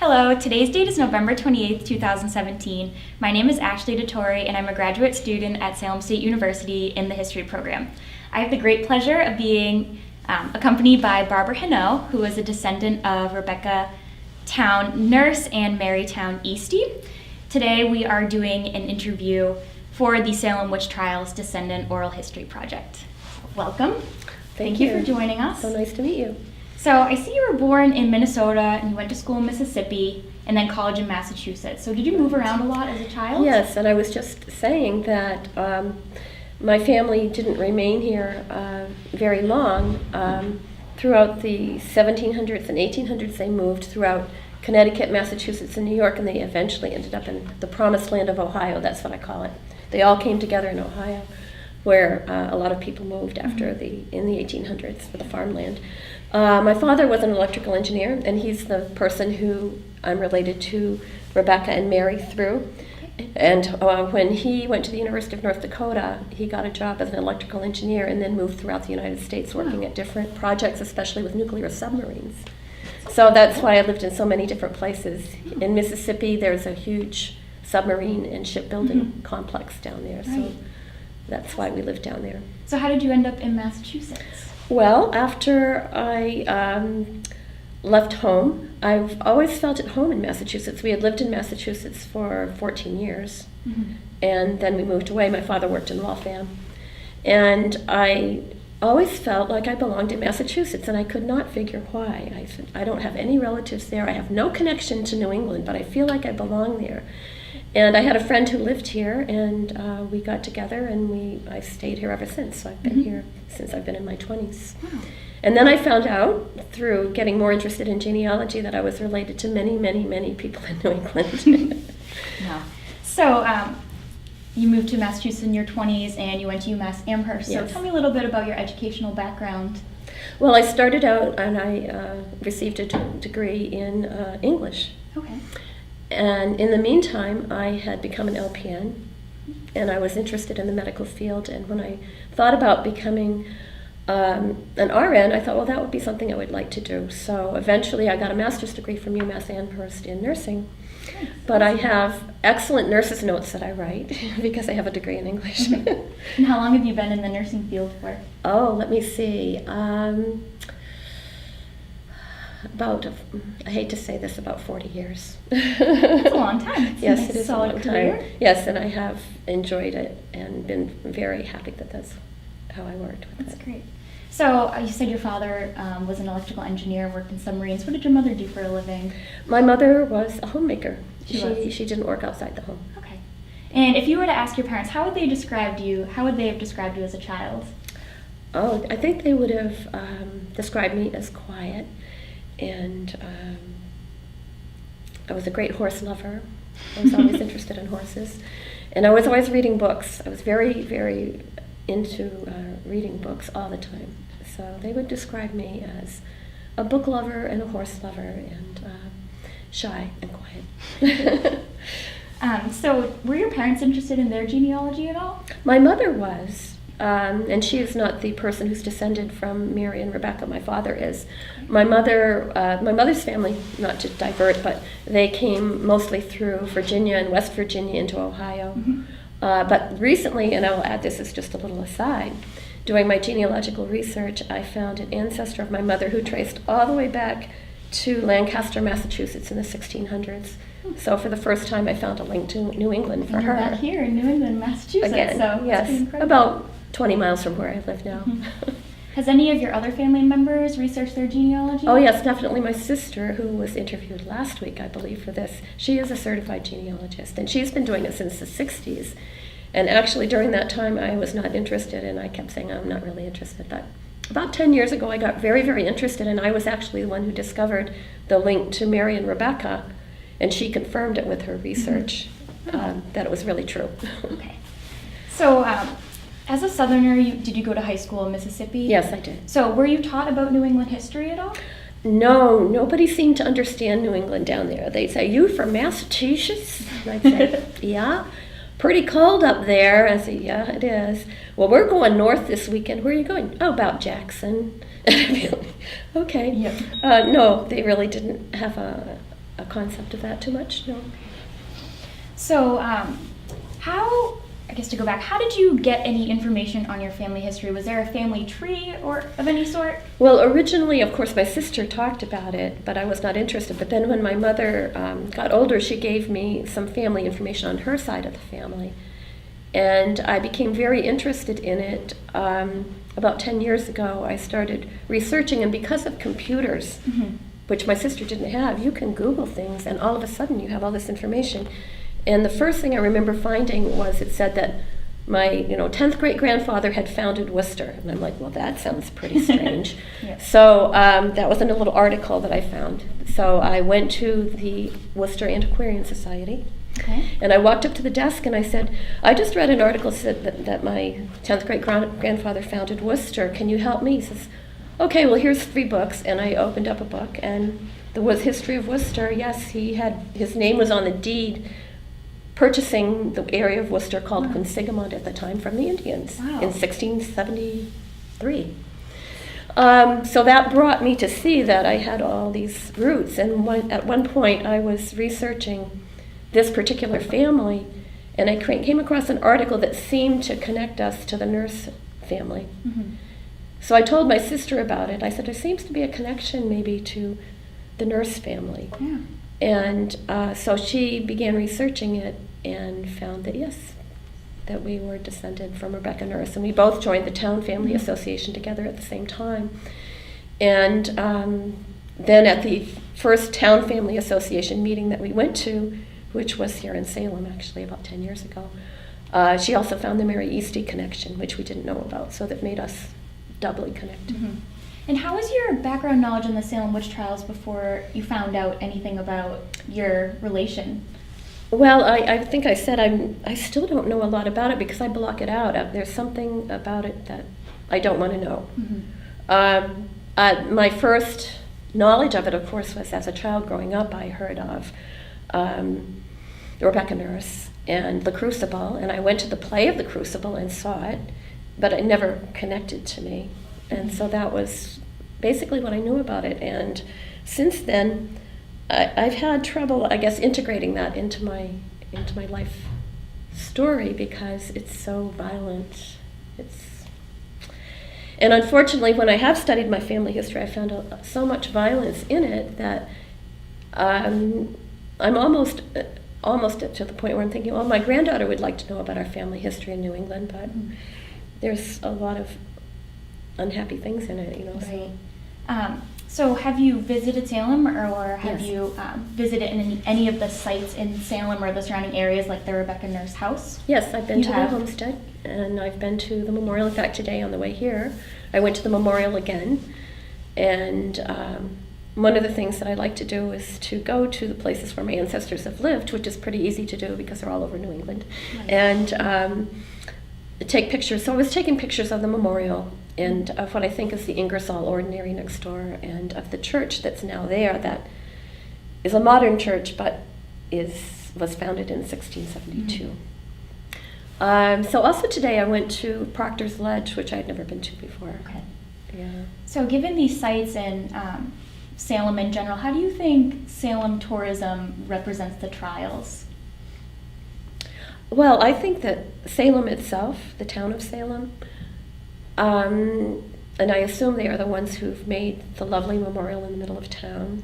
Hello, today's date is November 28th, 2017. My name is Ashley DeTore, and I'm a graduate student at Salem State University in the history program. I have the great pleasure of being accompanied by Barbara Hanno, who is a descendant of Rebecca Town nurse and Mary Town Eastie. Today we are doing an interview for the Salem Witch Trials Descendant Oral History Project. Welcome. Thank you for joining us. So nice to meet you. So I see you were born in Minnesota and you went to school in Mississippi and then college in Massachusetts. So did you move around a lot as a child? Yes, and I was just saying that my family didn't remain here very long. Throughout the 1700s and 1800s, they moved throughout Connecticut, Massachusetts, and New York, and they eventually ended up in the promised land of Ohio. That's what I call it. They all came together in Ohio, where a lot of people moved after in the 1800s for the farmland. My father was an electrical engineer, and he's the person who I'm related to Rebecca and Mary through. And when he went to the University of North Dakota, he got a job as an electrical engineer and then moved throughout the United States working at different projects, especially with nuclear submarines. So that's why I lived in so many different places. In Mississippi, there's a huge submarine and shipbuilding complex down there, so that's why we lived down there. So how did you end up in Massachusetts? Well, after I left home, I've always felt at home in Massachusetts. We had lived in Massachusetts for 14 years, and then we moved away. My father worked in Waltham, and I always felt like I belonged in Massachusetts, and I could not figure why. I said, I don't have any relatives there. I have no connection to New England, but I feel like I belong there. And I had a friend who lived here, and we got together, and I stayed here ever since. So I've been here since I've been in my 20s. Wow. And then I found out, through getting more interested in genealogy, that I was related to many, many, many people in New England. Wow. So you moved to Massachusetts in your 20s, and you went to UMass Amherst. So Yes. tell me a little bit about your educational background. Well, I started out, and I received a degree in English. Okay. And in the meantime, I had become an LPN, and I was interested in the medical field. And when I thought about becoming an RN, I thought, well, that would be something I would like to do. So eventually I got a master's degree from UMass Amherst in nursing. But I have excellent nurse's notes that I write because I have a degree in English. And how long have you been in the nursing field for? Oh, let me see. I hate to say this, about 40 years. That's a long time. Yes, it is a solid long career. time. Yes, and I have enjoyed it and been very happy that that's how I worked with it. That's great. So you said your father was an electrical engineer, worked in submarines. What did your mother do for a living? My mother was a homemaker. She She didn't work outside the home. Okay. And if you were to ask your parents, how would they describe you? How would they have described you as a child? Oh, I think they would have described me as quiet, and I was a great horse lover. I was always interested in horses, and I was always reading books. I was very, very into reading books all the time. So they would describe me as a book lover and a horse lover, and shy and quiet. So were your parents interested in their genealogy at all? My mother was, and she is not the person who's descended from Mary and Rebecca. My father is. My mother's family, not to divert, but they came mostly through Virginia and West Virginia into Ohio. But recently, and I will add this as just a little aside, doing my genealogical research, I found an ancestor of my mother who traced all the way back to Lancaster, Massachusetts in the 1600s. So for the first time, I found a link to New England for And her. you're back here in New England, Massachusetts. Again, so yes, pretty incredible. about 20 miles from where I live now. Has any of your other family members researched their genealogy? Oh yes, definitely. My sister, who was interviewed last week, I believe, for this, she is a certified genealogist, and she's been doing it since the 60s. And actually, during that time, I was not interested, and I kept saying, I'm not really interested. But about 10 years ago, I got very, very interested, and I was actually the one who discovered the link to Mary and Rebecca, and she confirmed it with her research, that it was really true. Okay. So, as a Southerner, did you go to high school in Mississippi? Yes, I did. So, were you taught about New England history at all? No, nobody seemed to understand New England down there. They'd say, you from Massachusetts? And I'd say, yeah. Pretty cold up there. I say, yeah, it is. Well, we're going north this weekend. Where are you going? Oh, about Jackson. Okay. Yep. No, they really didn't have a concept of that too much, no. So, I guess to go back, how did you get any information on your family history? Was there a family tree or of any sort? Well, originally, of course, my sister talked about it, but I was not interested. But then when my mother got older, she gave me some family information on her side of the family. And I became very interested in it. About 10 years ago, I started researching, and because of computers, which my sister didn't have, you can Google things, and all of a sudden you have all this information. And the first thing I remember finding was it said that my 10th great-grandfather had founded Worcester. And I'm like, well, that sounds pretty strange. Yeah. So that was in a little article that I found. So I went to the Worcester Antiquarian Society. Okay. And I walked up to the desk and I said, I just read an article said that my 10th great-grandfather founded Worcester. Can you help me? He says, okay, well, here's 3 books. And I opened up a book, and there was History of Worcester. Yes, his name was on the deed purchasing the area of Worcester called Quinsigamond at the time from the Indians in 1673. So that brought me to see that I had all these roots. And at one point I was researching this particular family, and I came across an article that seemed to connect us to the Nurse family. So I told my sister about it. I said, there seems to be a connection maybe to the Nurse family. Yeah. And so she began researching it and found that, yes, that we were descended from Rebecca Nurse. And we both joined the Town Family Association together at the same time. And then at the first Town Family Association meeting that we went to, which was here in Salem actually about 10 years ago, she also found the Mary Eastie connection, which we didn't know about, so that made us doubly connected. And how was your background knowledge on the Salem witch trials before you found out anything about your relation? Well, I think I said I still don't know a lot about it because I block it out. There's something about it that I don't want to know. My first knowledge of it, of course, was as a child growing up. I heard of Rebecca Nurse and The Crucible, and I went to the play of The Crucible and saw it, but it never connected to me. And so that was basically what I knew about it. And since then, I've had trouble, I guess, integrating that into my life story because it's so violent. And unfortunately, when I have studied my family history, I found so much violence in it that I'm almost to the point where I'm thinking, well, my granddaughter would like to know about our family history in New England, but there's a lot of unhappy things in it, Right. So have you visited Salem, or have you visited any of the sites in Salem or the surrounding areas, like the Rebecca Nurse house? Yes, I've been to the homestead, and I've been to the memorial. In fact, today on the way here, I went to the memorial again. And one of the things that I like to do is to go to the places where my ancestors have lived, which is pretty easy to do because they're all over New England, and take pictures. So I was taking pictures of the memorial and of what I think is the Ingersoll Ordinary next door, and of the church that's now there, that is a modern church but was founded in 1672. So also today I went to Proctor's Ledge, which I had never been to before. Okay. Yeah. So given these sites in Salem in general, how do you think Salem tourism represents the trials? Well, I think that Salem itself, the town of Salem, and I assume they are the ones who've made the lovely memorial in the middle of town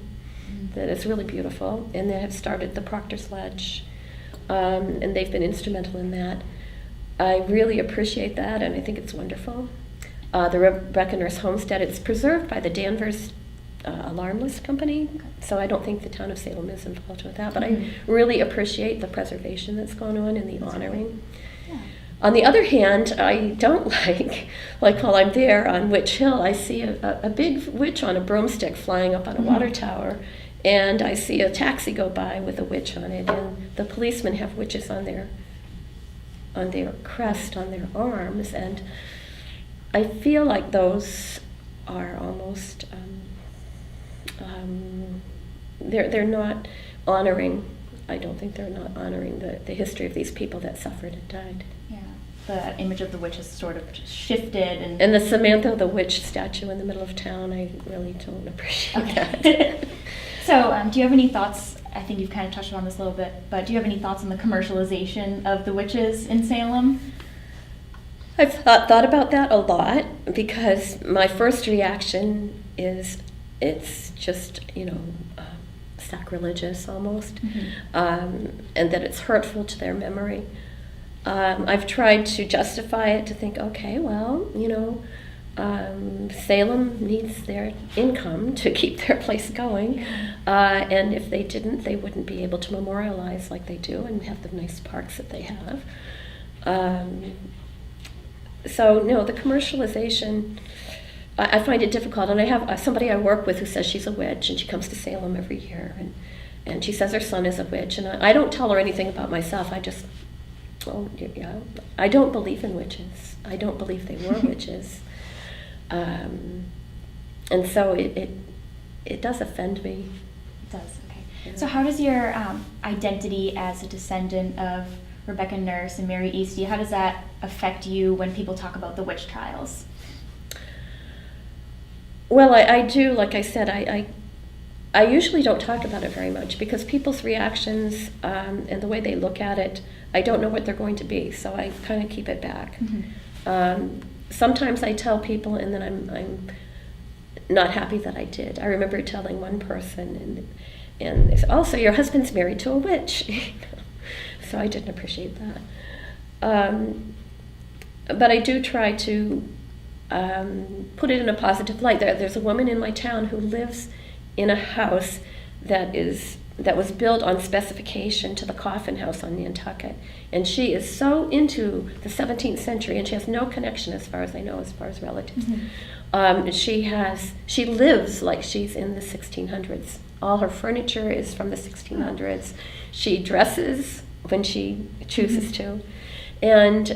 that is really beautiful, and they have started the Proctor's Ledge, and they've been instrumental in that. I really appreciate that, and I think it's wonderful. The Rebecca Nurse Homestead, it's preserved by the Danvers Alarm List Company, so I don't think the town of Salem is involved with that, but I really appreciate the preservation that's going on and the honoring. Yeah. On the other hand, I don't like while I'm there on Witch Hill, I see a big witch on a broomstick flying up on a water tower, and I see a taxi go by with a witch on it, and the policemen have witches on their crest, on their arms, and I feel like those are almost they're not honoring. I don't think they're not honoring the history of these people that suffered and died. Yeah, the image of the witch has sort of shifted, and the Samantha the Witch statue in the middle of town, I really don't appreciate that. So, do you have any thoughts I think you've kind of touched on this a little bit, but do you have any thoughts on the commercialization of the witches in Salem? I've thought about that a lot, because my first reaction is it's just, sacrilegious almost, and that it's hurtful to their memory. I've tried to justify it, to think, okay, well, Salem needs their income to keep their place going, and if they didn't, they wouldn't be able to memorialize like they do and have the nice parks that they have. So no, the commercialization, I find it difficult, and I have somebody I work with who says she's a witch, and she comes to Salem every year, and she says her son is a witch, and I don't tell her anything about myself. I just, I don't believe in witches. I don't believe they were witches, and so it does offend me. It does. Okay. Yeah. So how does your identity as a descendant of Rebecca Nurse and Mary Eastie, how does that affect you when people talk about the witch trials? Well, I do, like I said, I usually don't talk about it very much, because people's reactions and the way they look at it, I don't know what they're going to be, so I kind of keep it back. Sometimes I tell people, and then I'm not happy that I did. I remember telling one person, and they said, "Oh, so your husband's married to a witch." So I didn't appreciate that. But I do try to put it in a positive light. There's a woman in my town who lives in a house that was built on specification to the Coffin House on Nantucket, and she is so into the 17th century, and she has no connection, as far as I know, as far as relatives. She lives like she's in the 1600s. All her furniture is from the 1600s. She dresses when she chooses to, and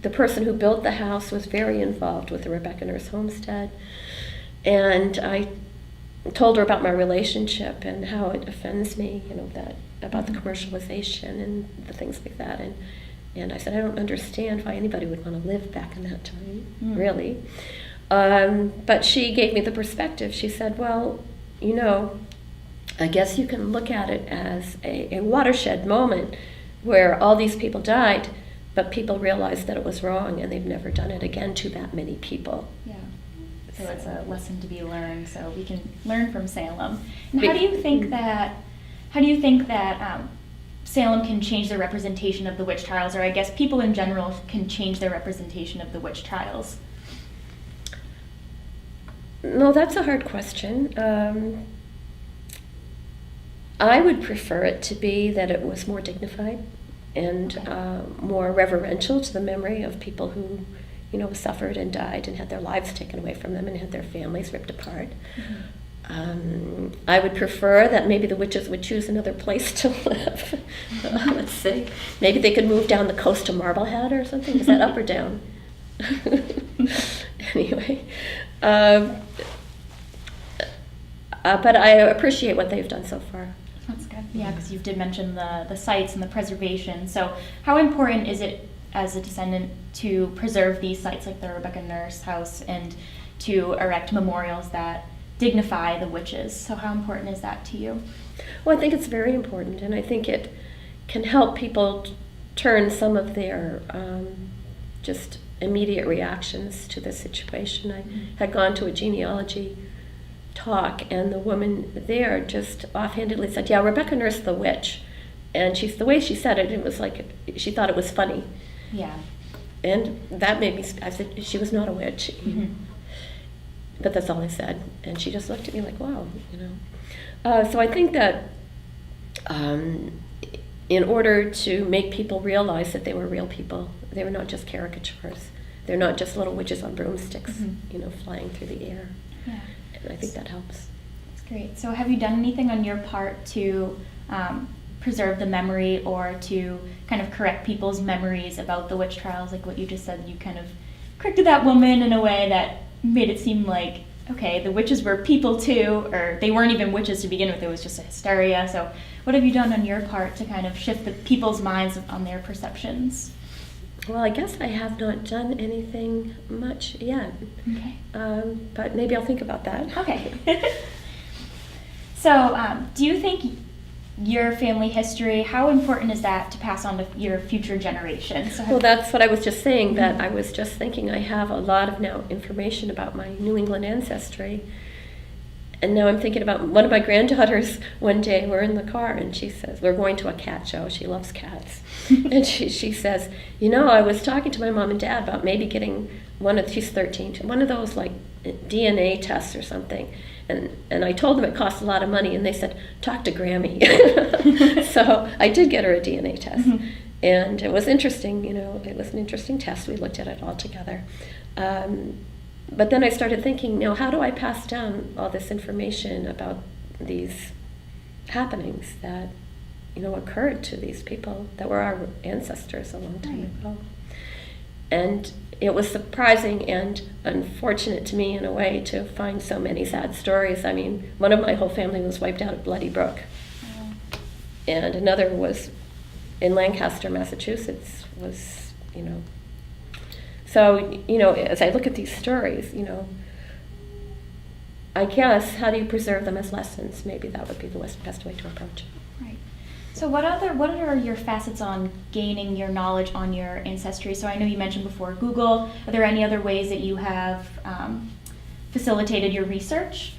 the person who built the house was very involved with the Rebecca Nurse homestead, and I told her about my relationship and how it offends me, that about the commercialization and the things like that, and I said, I don't understand why anybody would want to live back in that time, really. But she gave me the perspective. She said, well, I guess you can look at it as a watershed moment where all these people died, but people realized that it was wrong, and they've never done it again to that many people. Yeah. So it's a lesson to be learned, so we can learn from Salem. And how do you think that Salem can change the representation of the witch trials, or I guess people in general can change their representation of the witch trials? No, that's a hard question. I would prefer it to be that it was more dignified and more reverential to the memory of people who, suffered and died and had their lives taken away from them and had their families ripped apart. I would prefer that maybe the witches would choose another place to live. Let's see. Maybe they could move down the coast to Marblehead or something. Is that up or down? Anyway. But I appreciate what they've done so far. That's good. Yeah, because you did mention the sites and the preservation. So how important is it as a descendant to preserve these sites like the Rebecca Nurse house and to erect memorials that dignify the witches? So how important is that to you? Well, I think it's very important, and I think it can help people turn some of their just immediate reactions to the situation. I had gone to a genealogy talk, and the woman there just offhandedly said, "Yeah, Rebecca Nurse the witch," and the way she said it, it was like she thought it was funny. Yeah. And that made me. I said she was not a witch, but that's all I said, and she just looked at me like, "Wow," So I think that in order to make people realize that they were real people, they were not just caricatures. They're not just little witches on broomsticks, flying through the air. Yeah. And I think that helps. That's great. So have you done anything on your part to preserve the memory or to kind of correct people's memories about the witch trials? Like what you just said, you kind of corrected that woman in a way that made it seem like, okay, the witches were people too, or they weren't even witches to begin with, it was just a hysteria. So what have you done on your part to kind of shift the people's minds on their perceptions? Well, I guess I have not done anything much yet. Okay. But maybe I'll think about that. Okay. So, do you think your family history, how important is that to pass on to your future generations? Well, that's what I was just saying, that I was just thinking I have a lot of now information about my New England ancestry. And now I'm thinking about one of my granddaughters. One day we're in the car and she says, we're going to a cat show. She loves cats. And she says, I was talking to my mom and dad about maybe getting she's 13, one of those like DNA tests or something. And I told them it cost a lot of money, and they said, talk to Grammy. So I did get her a DNA test. Mm-hmm. And it was interesting, it was an interesting test. We looked at it all together. But then I started thinking, how do I pass down all this information about these happenings that, occurred to these people that were our ancestors a long time ago? And it was surprising and unfortunate to me in a way to find so many sad stories. I mean, one of my whole family was wiped out at Bloody Brook. And another was in Lancaster, Massachusetts, So, as I look at these stories, I guess, how do you preserve them as lessons? Maybe that would be the best way to approach it. Right. So what are your facets on gaining your knowledge on your ancestry? So I know you mentioned before Google. Are there any other ways that you have facilitated your research?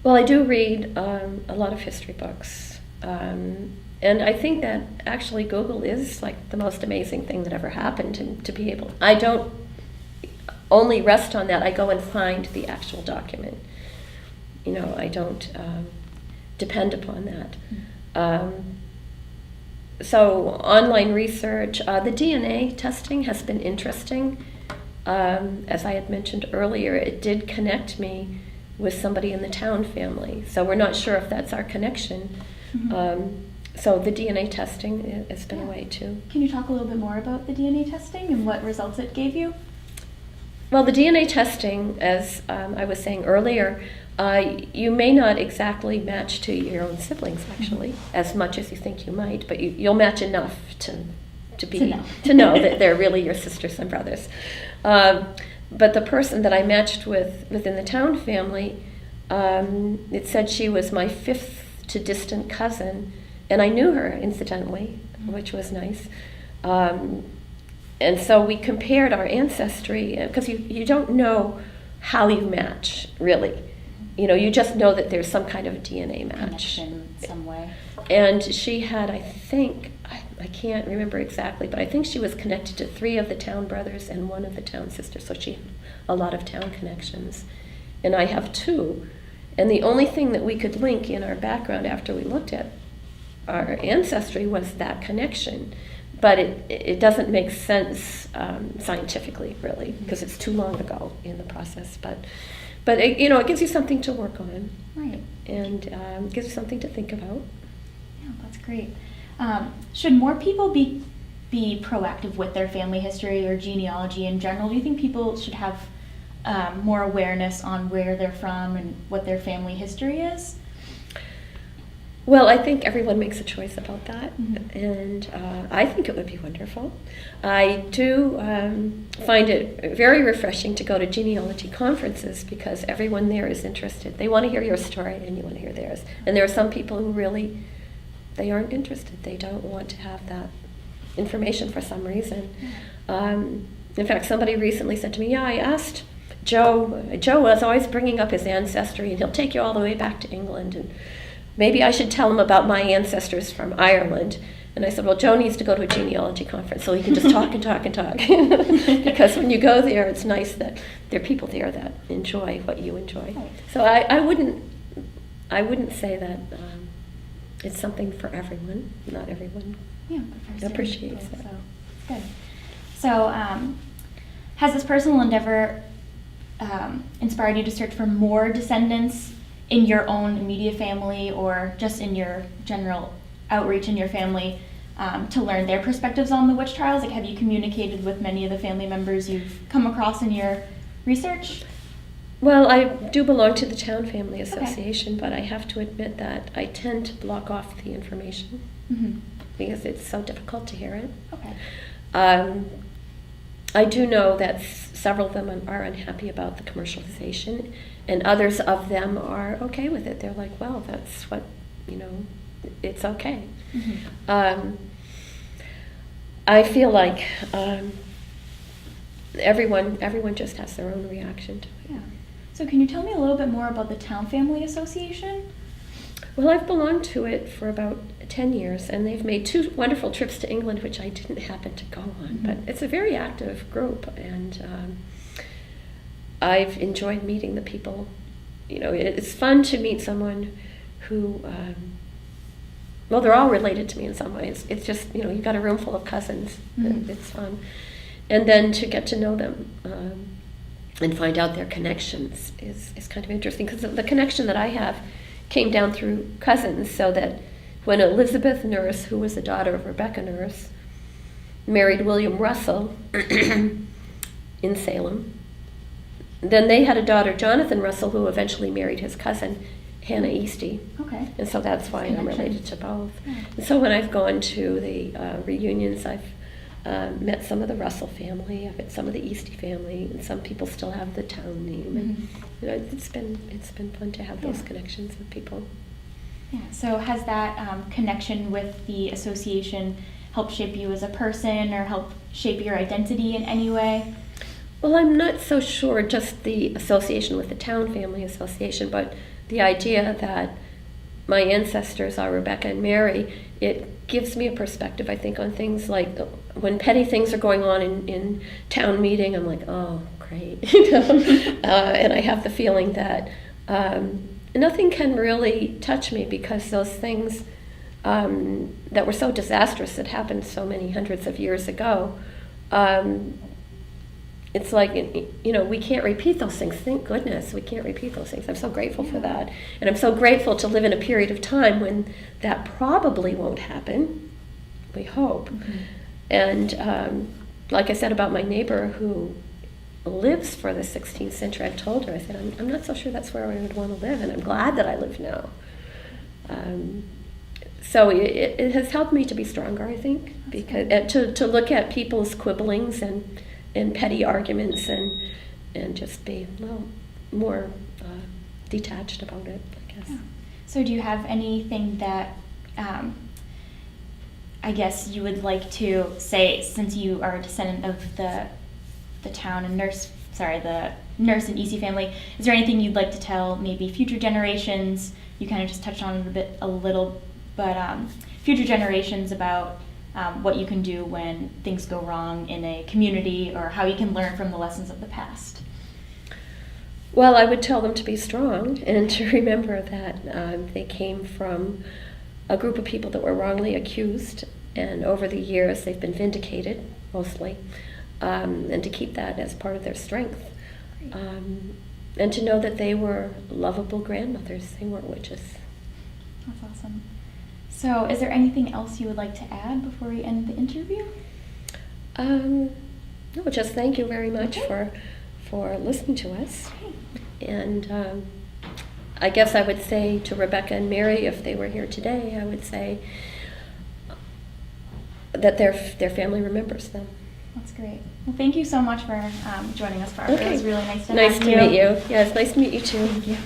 Well, I do read a lot of history books. And I think that actually Google is like the most amazing thing that ever happened. And to be able, I don't only rest on that. I go and find the actual document. I don't depend upon that. So online research, the DNA testing has been interesting. As I had mentioned earlier, it did connect me with somebody in the Town family. So we're not sure if that's our connection. Mm-hmm. So the DNA testing has been a way too. Can you talk a little bit more about the DNA testing and what results it gave you? Well, the DNA testing, as I was saying earlier, you may not exactly match to your own siblings, actually, as much as you think you might, but you'll match enough to know that they're really your sisters and brothers. But the person that I matched with within the Town family, it said she was my fifth to distant cousin, and I knew her, incidentally, which was nice. And so we compared our ancestry, because you don't know how you match, really. You just know that there's some kind of a DNA match. Connection in some way. And she had, I think, I can't remember exactly, but I think she was connected to 3 of the Town brothers and 1 of the Town sisters, so she had a lot of Town connections. And I have 2. And the only thing that we could link in our background after we looked at our ancestry was that connection. But it doesn't make sense scientifically, really, because it's too long ago in the process. But it, it gives you something to work on. Right. And gives you something to think about. Yeah, that's great. Should more people be proactive with their family history or genealogy in general? Do you think people should have more awareness on where they're from and what their family history is? Well, I think everyone makes a choice about that, mm-hmm. and I think it would be wonderful. I do find it very refreshing to go to genealogy conferences because everyone there is interested. They want to hear your story and you want to hear theirs. And there are some people who really, they aren't interested. They don't want to have that information for some reason. In fact, somebody recently said to me, I asked Joe was always bringing up his ancestry, and he'll take you all the way back to England, and maybe I should tell him about my ancestors from Ireland. And I said, well, Joe needs to go to a genealogy conference so he can just talk and talk and talk. Because when you go there, it's nice that there are people there that enjoy what you enjoy. So I wouldn't say that it's something for everyone. Not everyone appreciates it. So good. So has this personal endeavor inspired you to search for more descendants in your own immediate family or just in your general outreach in your family to learn their perspectives on the witch trials? Like, have you communicated with many of the family members you've come across in your research? Well, I do belong to the Town Family Association, but I have to admit that I tend to block off the information mm-hmm. because it's so difficult to hear it. Okay. I do know that several of them are unhappy about the commercialization, and others of them are okay with it. They're like, well, that's what, it's okay. I feel like everyone just has their own reaction to it. Yeah. So can you tell me a little bit more about the Town Family Association? Well, I've belonged to it for about 10 years, and they've made 2 wonderful trips to England, which I didn't happen to go on. But it's a very active group, and I've enjoyed meeting the people. It's fun to meet someone who, well, they're all related to me in some ways. It's just, you've got a room full of cousins. It's fun. And then to get to know them and find out their connections is kind of interesting, because the connection that I have came down through cousins, so that when Elizabeth Nurse, who was the daughter of Rebecca Nurse, married William Russell in Salem, then they had a daughter, Jonathan Russell, who eventually married his cousin, Hannah Eastie. Okay. And so that's why I'm Connection. related to both. Yeah. And so when I've gone to the reunions, I've met some of the Russell family, I've met some of the Eastie family, and some people still have the town name. And it's been fun to have those connections with people. Yeah. So has that connection with the association helped shape you as a person, or helped shape your identity in any way? Well, I'm not so sure just the association with the Town Family Association, but the idea that my ancestors are Rebecca and Mary, it gives me a perspective, I think, on things like when petty things are going on in town meeting, I'm like, oh, great. And I have the feeling that nothing can really touch me, because those things that were so disastrous that happened so many hundreds of years ago, it's like, we can't repeat those things. Thank goodness we can't repeat those things. I'm so grateful for that. And I'm so grateful to live in a period of time when that probably won't happen, we hope. And like I said about my neighbor who lives for the 16th century, I've told her, I said, I'm not so sure that's where I would want to live, and I'm glad that I live now. So it has helped me to be stronger, I think, because to look at people's quibblings and petty arguments and just be a little more detached about it, I guess. Yeah. So do you have anything that I guess you would like to say, since you are a descendant of the Nurse and Eastie family, is there anything you'd like to tell maybe future generations? You kind of just touched on it a little, but future generations about what you can do when things go wrong in a community, or how you can learn from the lessons of the past. Well, I would tell them to be strong and to remember that they came from a group of people that were wrongly accused, and over the years they've been vindicated, mostly, and to keep that as part of their strength. And to know that they were lovable grandmothers, they weren't witches. That's awesome. So is there anything else you would like to add before we end the interview? No, just thank you very much for listening to us. Okay. And I guess I would say to Rebecca and Mary, if they were here today, I would say that their family remembers them. That's great. Well, thank you so much for joining us, Barbara. Okay. It was really nice to Nice have to you. meet you. Yeah, it's nice to meet you too. Thank you.